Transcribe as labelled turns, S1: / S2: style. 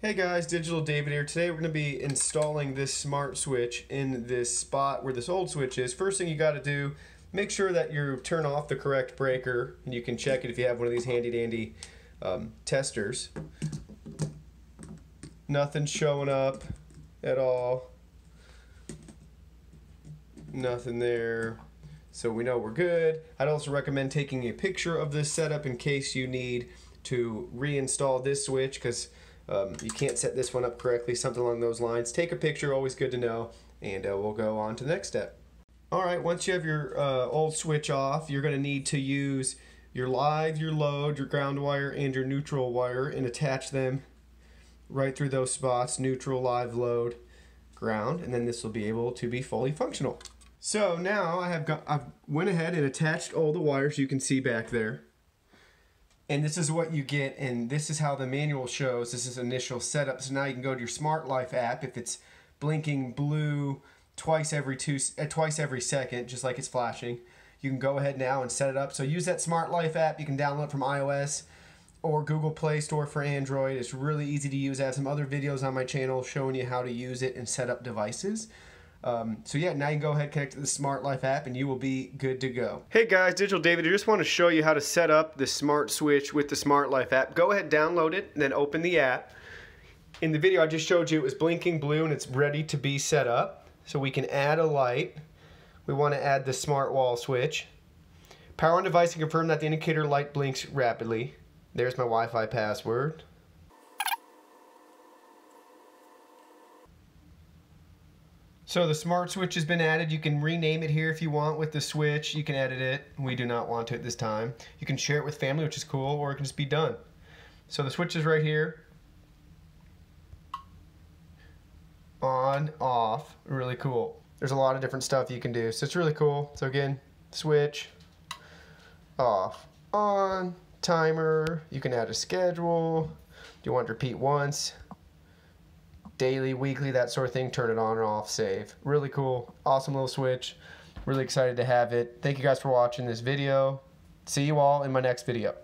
S1: Hey guys, Digital David here. Today we're going to be installing this smart switch in this spot where this old switch is. First thing you got to do, make sure that you turn off the correct breaker, and you can check it if you have one of these handy dandy testers. Nothing showing up at all. Nothing there. So we know we're good. I'd also recommend taking a picture of this setup in case you need to reinstall this switch, because you can't set this one up correctly, something along those lines. Take a picture, always good to know, and we'll go on to the next step. Alright, once you have your old switch off, you're going to need to use your live, your load, your ground wire, and your neutral wire, and attach them right through those spots: neutral, live, load, ground, and then this will be able to be fully functional. So now I've went ahead and attached all the wires you can see back there. And this is what you get, and this is how the manual shows. This is initial setup. So now you can go to your Smart Life app. If it's blinking blue twice every second, just like it's flashing, you can go ahead now and set it up. So use that Smart Life app. You can download it from iOS or Google Play Store for Android. It's really easy to use. I have some other videos on my channel showing you how to use it and set up devices. So yeah, now you can go ahead and connect to the Smart Life app and you will be good to go. Hey guys, Digital David, I just want to show you how to set up the smart switch with the Smart Life app. Go ahead, download it, and then open the app. In the video I just showed you, it was blinking blue and it's ready to be set up. So we can add a light. We want to add the smart wall switch. Power on device and confirm that the indicator light blinks rapidly. There's my Wi-Fi password. So the smart switch has been added. You can rename it here if you want with the switch. You can edit it. We do not want to at this time. You can share it with family, which is cool, or it can just be done. So the switch is right here. On, off, really cool. There's a lot of different stuff you can do, so it's really cool. So again, switch, off, on, timer. You can add a schedule. Do you want to repeat once? Daily, weekly, that sort of thing. Turn it on or off, save. Really cool, awesome little switch. Really excited to have it. Thank you guys for watching this video. See you all in my next video.